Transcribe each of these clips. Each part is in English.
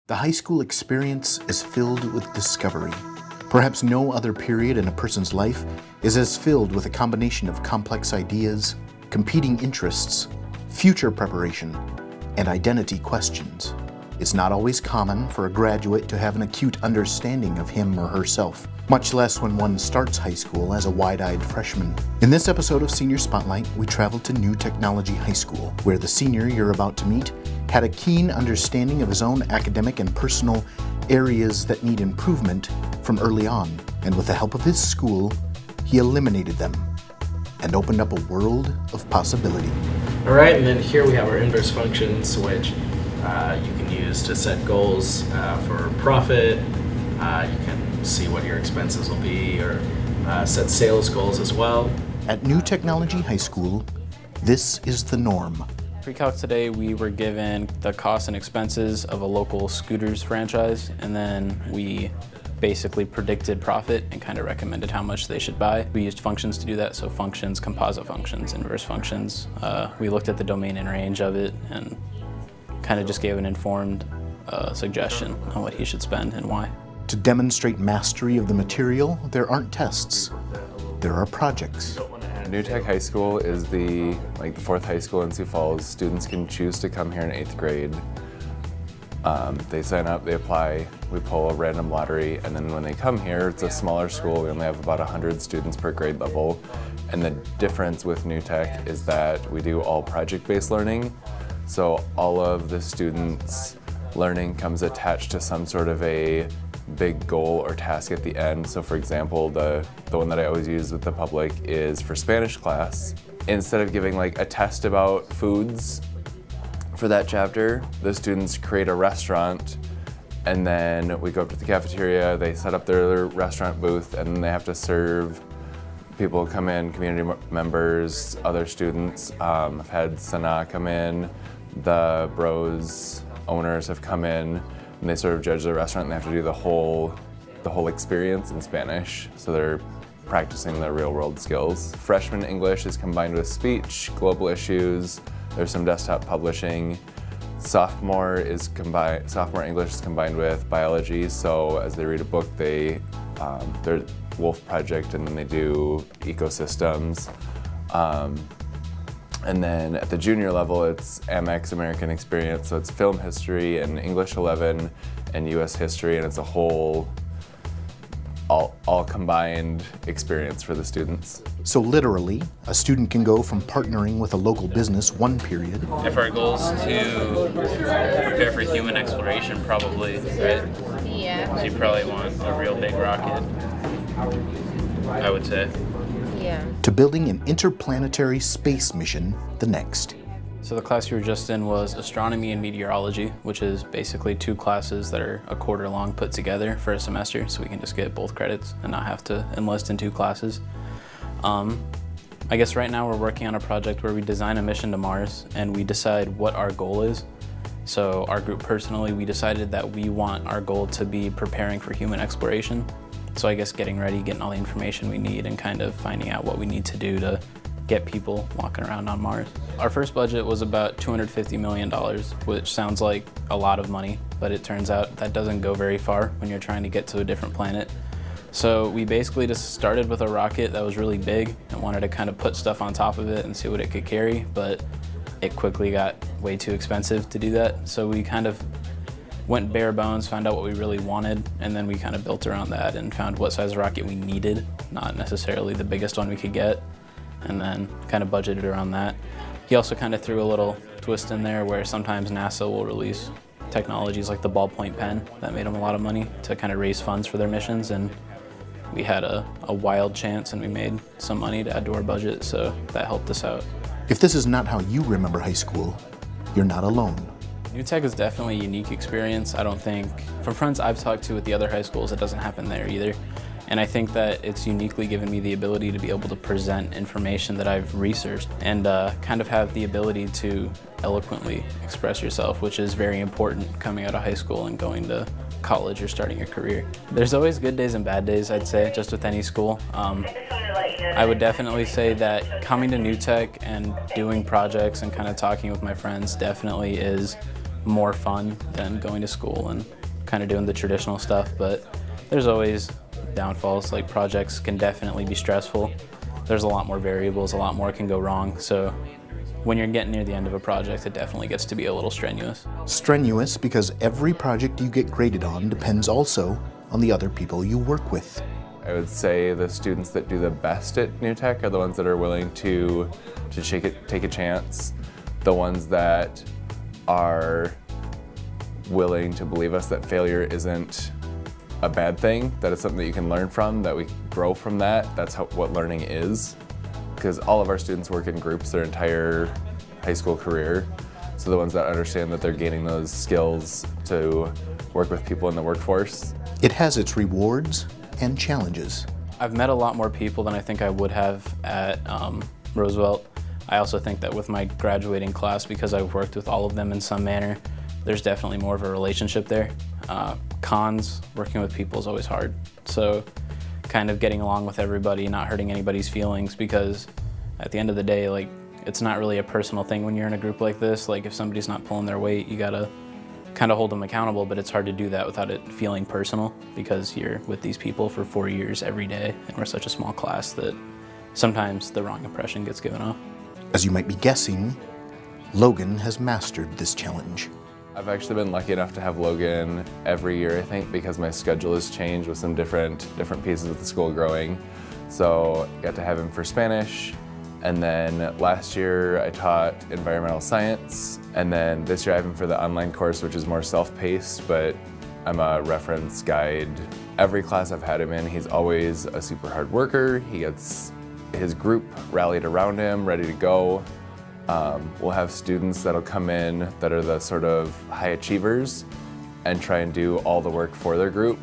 The high school experience is filled with discovery. Perhaps no other period in a person's life is as filled with a combination of complex ideas, competing interests, future preparation, and identity questions. It's not always common for a graduate to have an acute understanding of him or herself, much less when one starts high school as a wide-eyed freshman. In this episode of Senior Spotlight, we traveled to New Technology High School, where the senior you're about to meet had a keen understanding of his own academic and personal areas that need improvement from early on. And with the help of his school, he eliminated them and opened up a world of possibility. All right, and then here we have our inverse functions, which you can use to set goals for profit. You can see what your expenses will be, or set sales goals as well. At New Technology High School, this is the norm. Pre-calc today, we were given the costs and expenses of a local scooters franchise, and then we basically predicted profit and kind of recommended how much they should buy. We used functions to do that, so functions, composite functions, inverse functions. We looked at the domain and range of it and kind of just gave an informed suggestion on what he should spend and why. To demonstrate mastery of the material, there aren't tests, there are projects. New Tech High School is the fourth high school in Sioux Falls. Students can choose to come here in 8th grade. They sign up, they apply, we pull a random lottery, and then when they come here, it's a smaller school. We only have about 100 students per grade level. And the difference with New Tech is that we do all project-based learning. So all of the students' learning comes attached to some sort of a big goal or task at the end. So for example, the one that I always use with the public is for Spanish class. Instead of giving like a test about foods for that chapter, the students create a restaurant, and then we go up to the cafeteria, they set up their restaurant booth, and then they have to serve people who come in, community members, other students. I've had Sana come in, the Bros owners have come in, and they sort of judge the restaurant, and they have to do the whole experience in Spanish, so they're practicing their real world skills. Freshman English is combined with speech, global issues, there's some desktop publishing. Sophomore English is combined with biology, so as they read a book, they're Wolf Project, and then they do ecosystems. And then at the junior level, it's Amex American Experience, so it's film history and English 11 and US history, and it's a whole, all combined experience for the students. So literally, a student can go from partnering with a local business one period. If our goal is to prepare for human exploration, probably, right? Yeah. So you probably want a real big rocket, I would say. Yeah. To building an interplanetary space mission the next. So the class you were just in was astronomy and meteorology, which is basically 2 classes that are a quarter long put together for a semester, so we can just get both credits and not have to enlist in 2 classes. I guess right now we're working on a project where we design a mission to Mars and we decide what our goal is. So our group personally, we decided that we want our goal to be preparing for human exploration. So I guess getting ready, getting all the information we need, and kind of finding out what we need to do to get people walking around on Mars. Our first budget was about $250 million, which sounds like a lot of money, but it turns out that doesn't go very far when you're trying to get to a different planet. So we basically just started with a rocket that was really big and wanted to kind of put stuff on top of it and see what it could carry, but it quickly got way too expensive to do that. So we kind of went bare bones, found out what we really wanted, and then we kind of built around that and found what size rocket we needed, not necessarily the biggest one we could get, and then kind of budgeted around that. He also kind of threw a little twist in there where sometimes NASA will release technologies like the ballpoint pen that made them a lot of money to kind of raise funds for their missions, and we had a wild chance and we made some money to add to our budget, so that helped us out. If this is not how you remember high school, you're not alone. New Tech is definitely a unique experience. I don't think, from friends I've talked to at the other high schools, it doesn't happen there either. And I think that it's uniquely given me the ability to be able to present information that I've researched and kind of have the ability to eloquently express yourself, which is very important coming out of high school and going to college or starting a career. There's always good days and bad days, I'd say, just with any school. I would definitely say that coming to New Tech and doing projects and kind of talking with my friends definitely is more fun than going to school and kind of doing the traditional stuff, but there's always downfalls. Like projects can definitely be stressful. There's a lot more variables, a lot more can go wrong. So when you're getting near the end of a project, it definitely gets to be a little strenuous. Strenuous because every project you get graded on depends also on the other people you work with. I would say the students that do the best at New Tech are the ones that are willing to take a chance, the ones that are willing to believe us that failure isn't a bad thing, that it's something that you can learn from, that we grow from that. That's what learning is. Because all of our students work in groups their entire high school career. So the ones that understand that they're gaining those skills to work with people in the workforce. It has its rewards and challenges. I've met a lot more people than I think I would have at Roosevelt. I also think that with my graduating class, because I've worked with all of them in some manner, there's definitely more of a relationship there. Cons, working with people is always hard. So kind of getting along with everybody, not hurting anybody's feelings, because at the end of the day, like, it's not really a personal thing when you're in a group like this. Like, if somebody's not pulling their weight, you gotta kind of hold them accountable, but it's hard to do that without it feeling personal, because you're with these people for 4 years every day, and we're such a small class that sometimes the wrong impression gets given off. As you might be guessing, Logan has mastered this challenge. I've actually been lucky enough to have Logan every year, I think, because my schedule has changed with some different pieces of the school growing. So I got to have him for Spanish, and then last year I taught environmental science, and then this year I have him for the online course, which is more self-paced, but I'm a reference guide. Every class I've had him in, he's always a super hard worker. He gets his group rallied around him, ready to go. We'll have students that'll come in that are the sort of high achievers and try and do all the work for their group.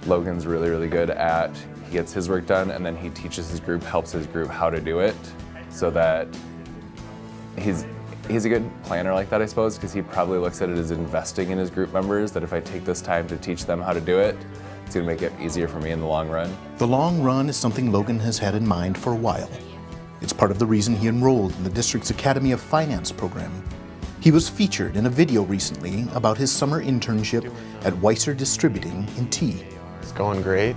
Logan's really, really good at, he gets his work done and then he teaches his group, helps his group how to do it, so that he's a good planner like that, I suppose, because he probably looks at it as investing in his group members, that if I take this time to teach them how to do it, it's gonna make it easier for me in the long run. The long run is something Logan has had in mind for a while. It's part of the reason he enrolled in the district's Academy of Finance program. He was featured in a video recently about his summer internship at Weiser Distributing in tea. It's going great.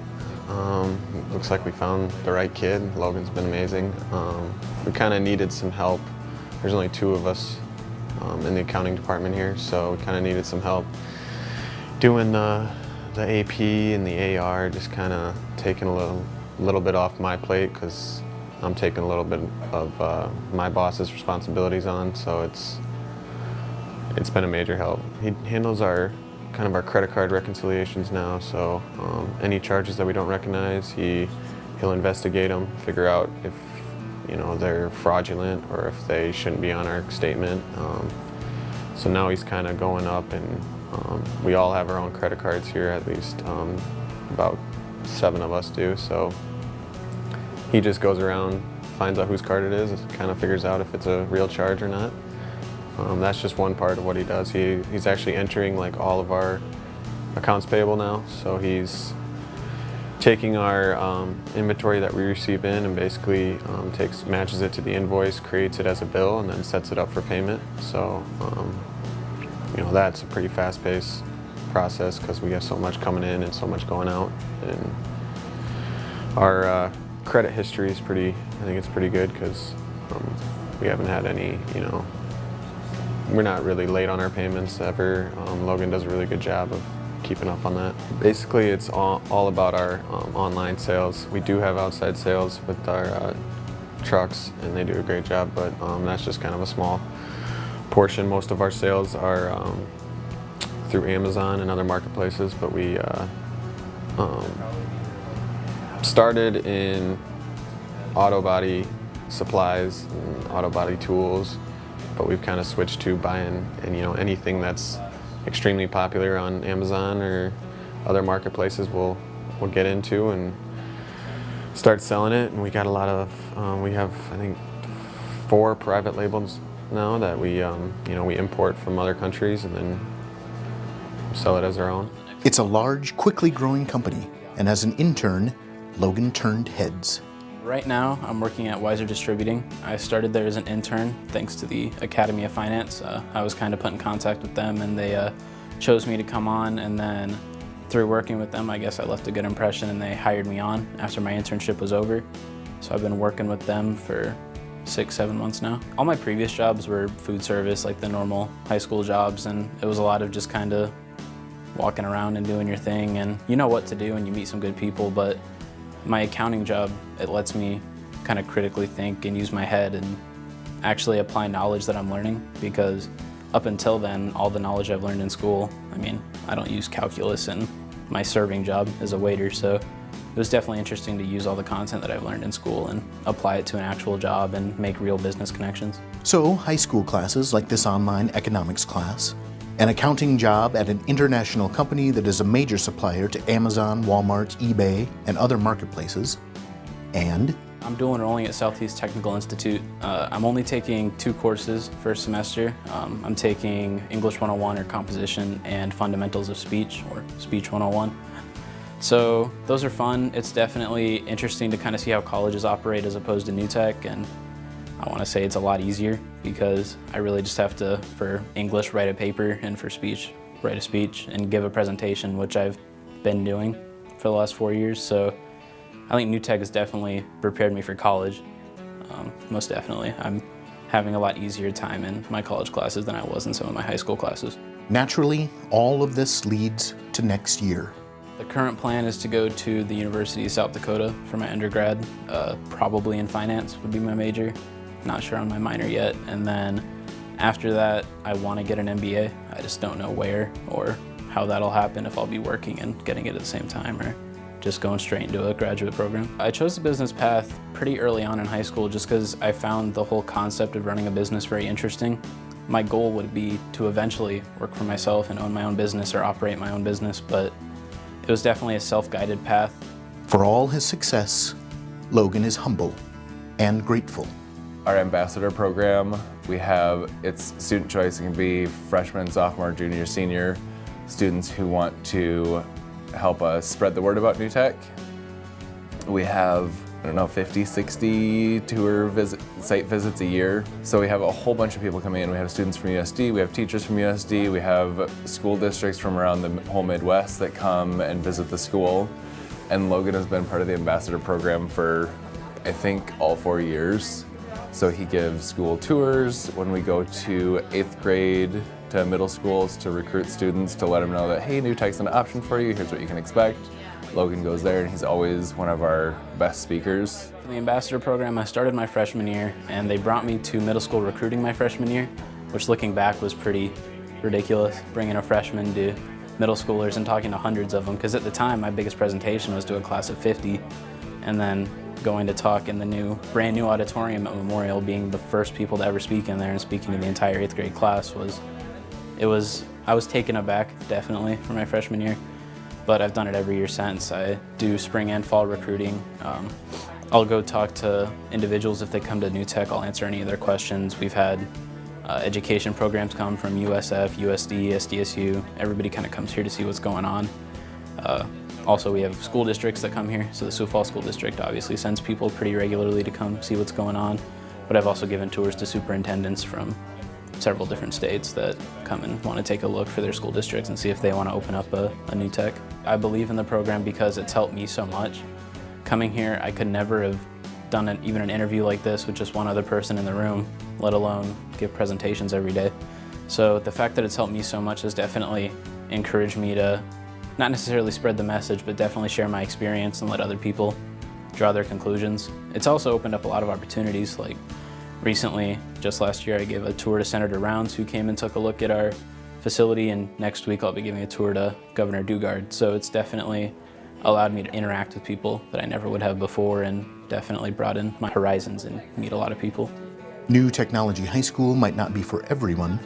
Looks like we found the right kid. Logan's been amazing. We kind of needed some help. There's only 2 of us in the accounting department here, so we kind of needed some help doing the AP and the AR, just kind of taking a little bit off my plate, because I'm taking a little bit of my boss's responsibilities on, so it's been a major help. He handles our credit card reconciliations now, so any charges that we don't recognize, he'll investigate them, figure out if they're fraudulent or if they shouldn't be on our statement. So now he's kind of going up, and we all have our own credit cards here, at least about 7 of us do. So he just goes around, finds out whose card it is, kind of figures out if it's a real charge or not. That's just one part of what he does. He's actually entering like all of our accounts payable now. So he's taking our inventory that we receive in and basically matches it to the invoice, creates it as a bill, and then sets it up for payment. So that's a pretty fast-paced process, because we have so much coming in and so much going out. And our credit history is I think it's pretty good, because we haven't had any, we're not really late on our payments ever. Logan does a really good job of keeping up on that. Basically, it's all about our online sales. We do have outside sales with our trucks, and they do a great job, but that's just kind of a small portion. Most of our sales are through Amazon and other marketplaces, but we started in auto body supplies and auto body tools, but we've kind of switched to buying anything that's extremely popular on Amazon or other marketplaces we'll get into and start selling it. And we got a lot of we have, I think, 4 private labels now that we we import from other countries and then sell it as our own. It's a large, quickly growing company, and as an intern, Logan turned heads. Right now, I'm working at Wiser Distributing. I started there as an intern thanks to the Academy of Finance. I was kind of put in contact with them and they chose me to come on, and then through working with them, I guess I left a good impression and they hired me on after my internship was over. So I've been working with them for 6-7 months now. All my previous jobs were food service, like the normal high school jobs, and it was a lot of just kind of walking around and doing your thing, and you know what to do and you meet some good people. But my accounting job, it lets me kind of critically think and use my head and actually apply knowledge that I'm learning, because up until then, all the knowledge I've learned in school, I mean, I don't use calculus in my serving job as a waiter, so it was definitely interesting to use all the content that I've learned in school and apply it to an actual job and make real business connections. So, high school classes like this online economics class, an accounting job at an international company that is a major supplier to Amazon, Walmart, eBay, and other marketplaces, and I'm dual enrolling at Southeast Technical Institute. I'm only taking 2 courses first semester. I'm taking English 101 or Composition and Fundamentals of Speech or Speech 101. So those are fun. It's definitely interesting to kind of see how colleges operate as opposed to New Tech, and I want to say it's a lot easier because I really just have to, for English, write a paper, and for speech, write a speech and give a presentation, which I've been doing for the last 4 years. So I think New Tech has definitely prepared me for college, most definitely. I'm having a lot easier time in my college classes than I was in some of my high school classes. naturally, all of this leads to next year. The current plan is to go to the University of South Dakota for my undergrad, probably in finance would be my major. Not sure on my minor yet. And then after that, I want to get an MBA. I just don't know where or how that'll happen, if I'll be working and getting it at the same time or just going straight into a graduate program. I chose the business path pretty early on in high school just because I found the whole concept of running a business very interesting. My goal would be to eventually work for myself and own my own business or operate my own business, but it was definitely a self-guided path. For all his success, Logan is humble and grateful. Our ambassador program, it's student choice. It can be freshman, sophomore, junior, senior students who want to help us spread the word about New Tech. We have, 50, 60 site visits a year. So we have a whole bunch of people coming in. We have students from USD, we have teachers from USD, we have school districts from around the whole Midwest that come and visit the school. And Logan has been part of the ambassador program for, I think, all 4 years. So he gives school tours when we go to 8th grade to middle schools to recruit students, to let them know that, hey, New Tech's an option for you, here's what you can expect. Logan goes there and he's always one of our best speakers. For the ambassador program, I started my freshman year and they brought me to middle school recruiting my freshman year, which looking back was pretty ridiculous, bringing a freshman to middle schoolers and talking to hundreds of them, because at the time my biggest presentation was to a class of 50, and then going to talk in the brand new auditorium at Memorial, being the first people to ever speak in there and speaking to the entire 8th grade class I was taken aback, definitely, for my freshman year, but I've done it every year since. I do spring and fall recruiting. I'll go talk to individuals if they come to New Tech. I'll answer any of their questions. We've had education programs come from USF, USD, SDSU. Everybody kind of comes here to see what's going on. Also, we have school districts that come here. So the Sioux Falls School District obviously sends people pretty regularly to come see what's going on. But I've also given tours to superintendents from several different states that come and want to take a look for their school districts and see if they want to open up a New Tech. I believe in the program because it's helped me so much. Coming here, I could never have done even an interview like this with just one other person in the room, let alone give presentations every day. So the fact that it's helped me so much has definitely encouraged me to not necessarily spread the message, but definitely share my experience and let other people draw their conclusions. It's also opened up a lot of opportunities. Like recently, just last year, I gave a tour to Senator Rounds, who came and took a look at our facility, and next week I'll be giving a tour to Governor Dugard. So it's definitely allowed me to interact with people that I never would have before, and definitely broaden my horizons and meet a lot of people. New Technology High School might not be for everyone,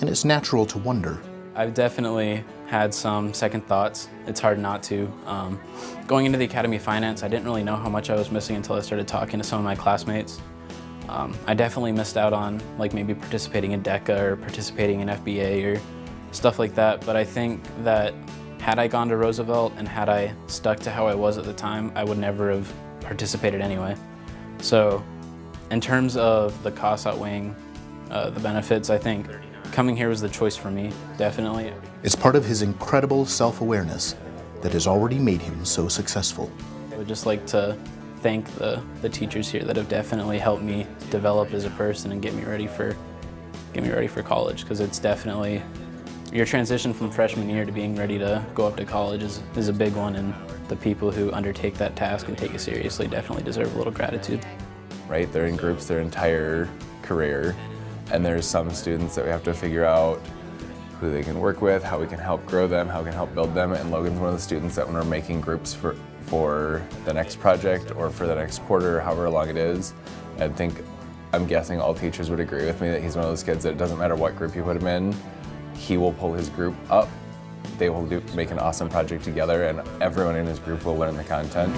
and it's natural to wonder. I've definitely had some second thoughts. It's hard not to. Going into the Academy of Finance, I didn't really know how much I was missing until I started talking to some of my classmates. I definitely missed out on maybe participating in DECA or participating in FBA or stuff like that, but I think that had I gone to Roosevelt and had I stuck to how I was at the time, I would never have participated anyway. So in terms of the costs outweighing the benefits, I think coming here was the choice for me, definitely. It's part of his incredible self-awareness that has already made him so successful. I would just like to thank the teachers here that have definitely helped me develop as a person and get me ready for college, because it's definitely, your transition from freshman year to being ready to go up to college is a big one, and the people who undertake that task and take it seriously definitely deserve a little gratitude. Right, they're in groups their entire career, and there's some students that we have to figure out who they can work with, how we can help grow them, how we can help build them, and Logan's one of the students that when we're making groups for the next project or for the next quarter, however long it is, I'm guessing all teachers would agree with me that he's one of those kids that it doesn't matter what group you put him in, he will pull his group up, they will make an awesome project together, and everyone in his group will learn the content.